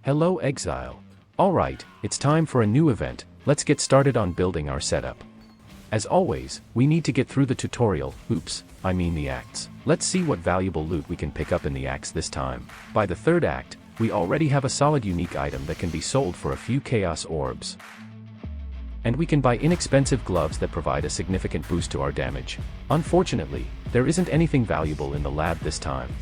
Hello Exile. Alright, it's time for a new event. Let's get started on building our setup. As always, we need to get through the tutorial, I mean the acts. Let's see what valuable loot we can pick up in the acts this time. By the third act, we already have a solid unique item that can be sold for a few chaos orbs. And we can buy inexpensive gloves that provide a significant boost to our damage. Unfortunately, there isn't anything valuable in the lab this time.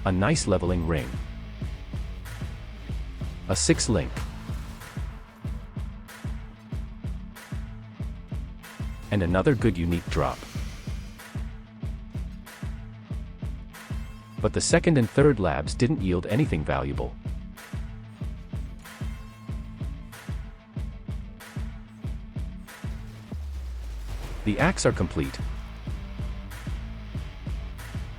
A nice leveling ring. A 6 link. And another good unique drop. But the second and third labs didn't yield anything valuable. The acts are complete.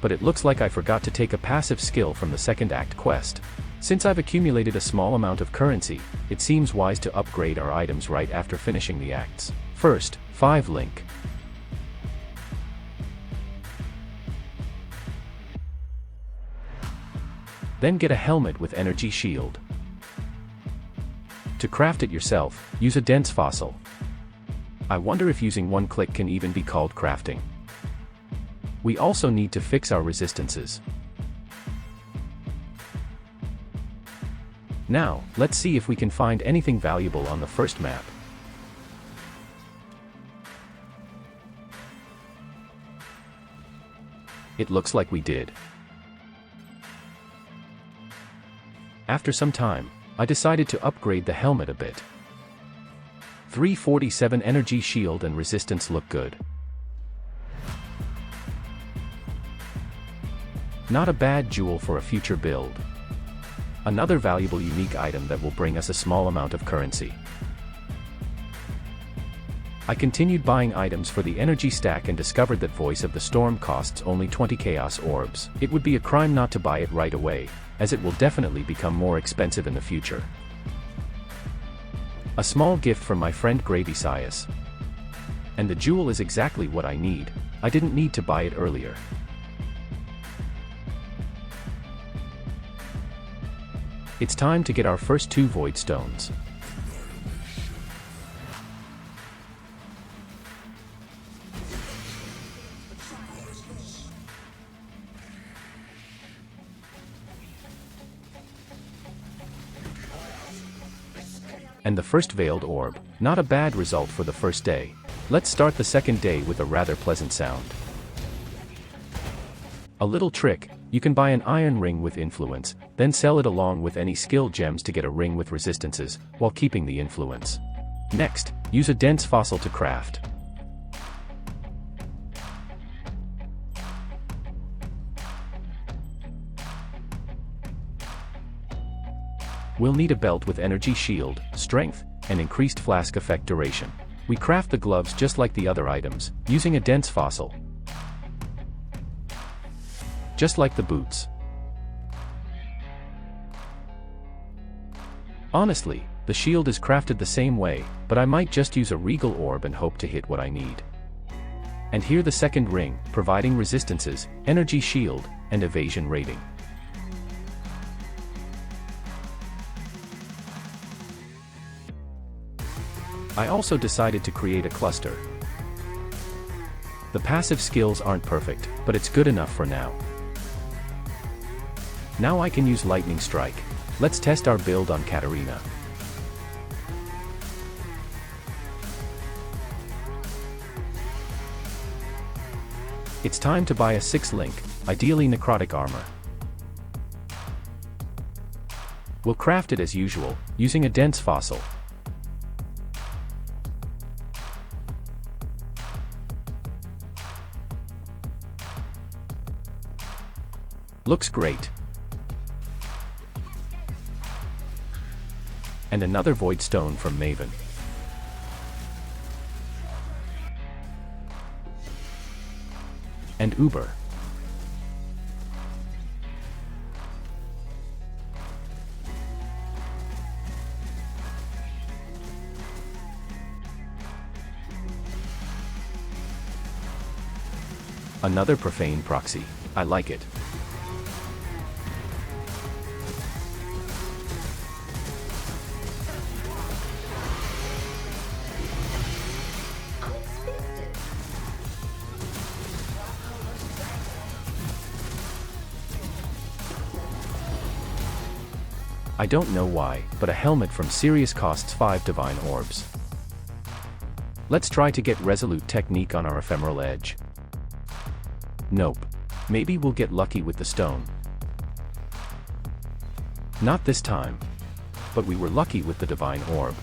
But it looks like I forgot to take a passive skill from the second act quest. Since I've accumulated a small amount of currency, it seems wise to upgrade our items right after finishing the acts. First, 5 link. Then get a helmet with energy shield. To craft it yourself, use a dense fossil. I wonder if using one click can even be called crafting. We also need to fix our resistances. Now, let's see if we can find anything valuable on the first map. It looks like we did. After some time, I decided to upgrade the helmet a bit. 347 energy shield and resistance look good. Not a bad jewel for a future build. Another valuable unique item that will bring us a small amount of currency. I continued buying items for the energy stack and discovered that Voice of the Storm costs only 20 chaos orbs. It would be a crime not to buy it right away, as it will definitely become more expensive in the future. A small gift from my friend Gravy Sias. And the jewel is exactly what I need. I didn't need to buy it earlier. It's time to get our first 2 Voidstones. And the first Veiled Orb. Not a bad result for the first day. Let's start the second day with a rather pleasant sound. A little trick. You can buy an iron ring with influence, then sell it along with any skill gems to get a ring with resistances, while keeping the influence. Next, use a dense fossil to craft. We'll need a belt with energy shield, strength, and increased flask effect duration. We craft the gloves just like the other items, using a dense fossil. Just like the boots. Honestly, the shield is crafted the same way, but I might just use a regal orb and hope to hit what I need. And here the second ring, providing resistances, energy shield, and evasion rating. I also decided to create a cluster. The passive skills aren't perfect, but it's good enough for now. Now I can use Lightning Strike. Let's test our build on Katarina. It's time to buy a 6 link, ideally necrotic armor. We'll craft it as usual, using a dense fossil. Looks great. And another Voidstone from Maven. And Uber. Another profane proxy. I like it. I don't know why, but a helmet from Sirius costs 5 divine orbs. Let's try to get resolute technique on our ephemeral edge. Nope. Maybe we'll get lucky with the stone. Not this time. But we were lucky with the divine orb.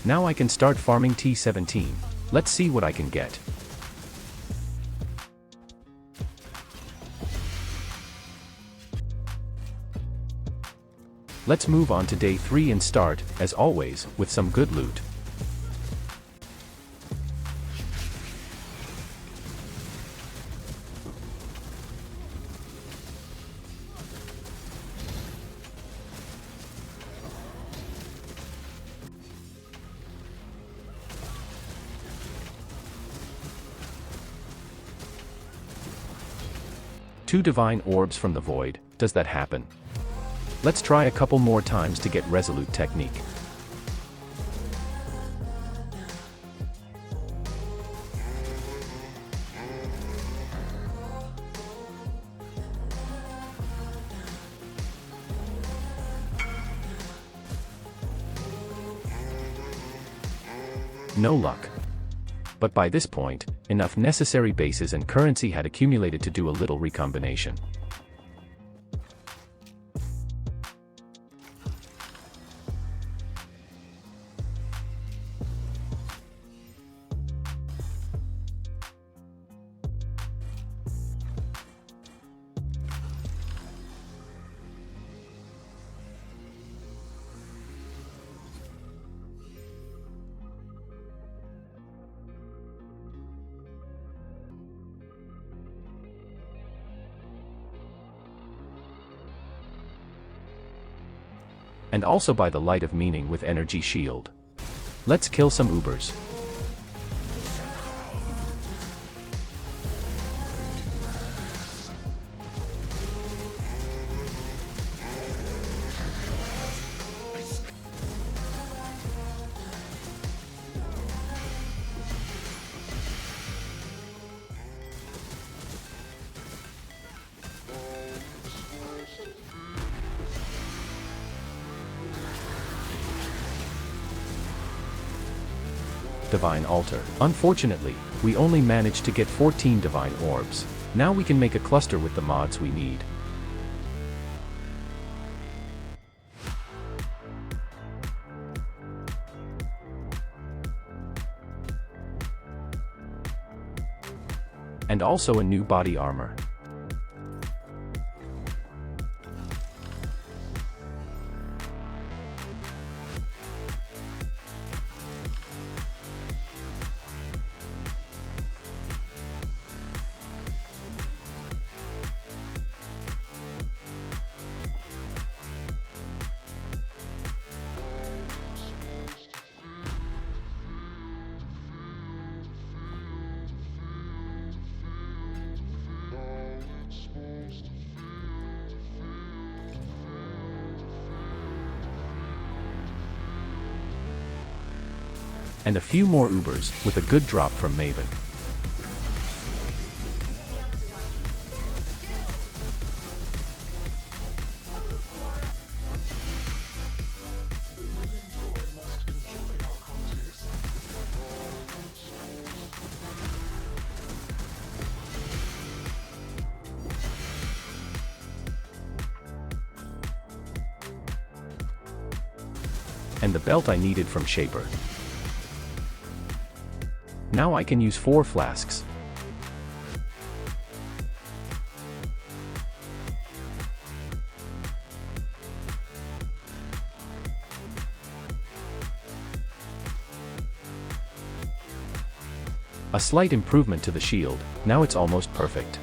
Now I can start farming T17. Let's see what I can get. Let's move on to day 3 and start, as always, with some good loot. Two divine orbs from the void. Does that happen? Let's try a couple more times to get resolute technique. No luck. But by this point, enough necessary bases and currency had accumulated to do a little recombination. And also by the light of meaning with energy shield. Let's kill some Ubers. Divine Altar. Unfortunately, we only managed to get 14 divine orbs. Now we can make a cluster with the mods we need. And also a new body armor. And a few more Ubers, with a good drop from Maven. And the belt I needed from Shaper. Now I can use 4 flasks. A slight improvement to the shield, now it's almost perfect.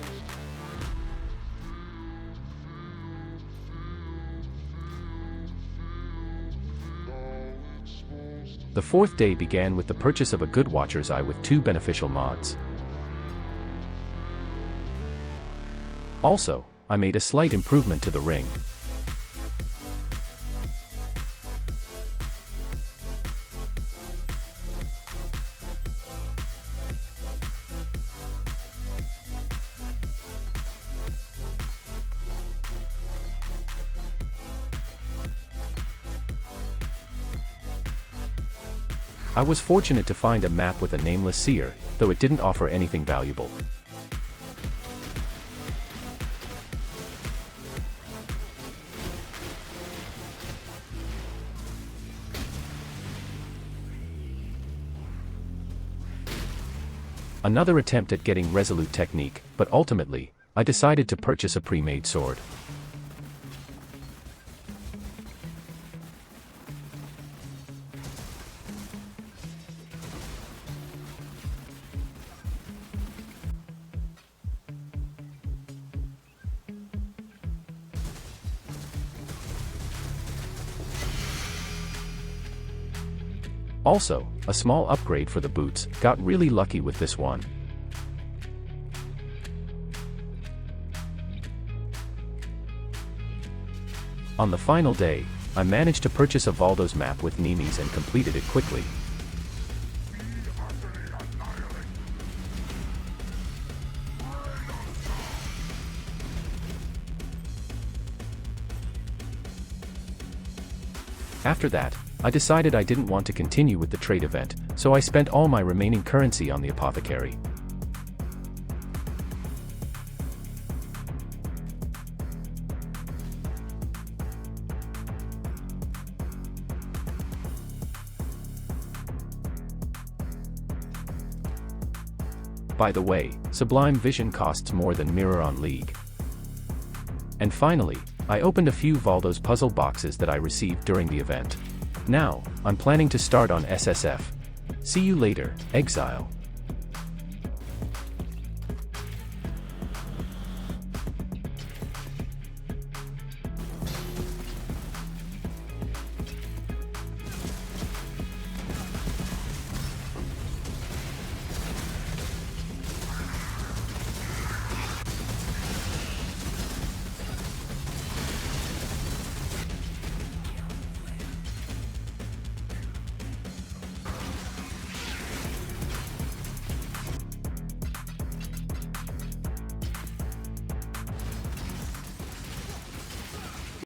The fourth day began with the purchase of a good Watcher's Eye with 2 beneficial mods. Also, I made a slight improvement to the ring. I was fortunate to find a map with a nameless seer, though it didn't offer anything valuable. Another attempt at getting resolute technique, but ultimately, I decided to purchase a pre-made sword. Also, a small upgrade for the boots, got really lucky with this one. On the final day, I managed to purchase a Valdo's map with Nemes and completed it quickly. After that, I decided I didn't want to continue with the trade event, so I spent all my remaining currency on the apothecary. By the way, Sublime Vision costs more than Mirror on League. And finally, I opened a few Valdo's puzzle boxes that I received during the event. Now, I'm planning to start on SSF. See you later, Exile.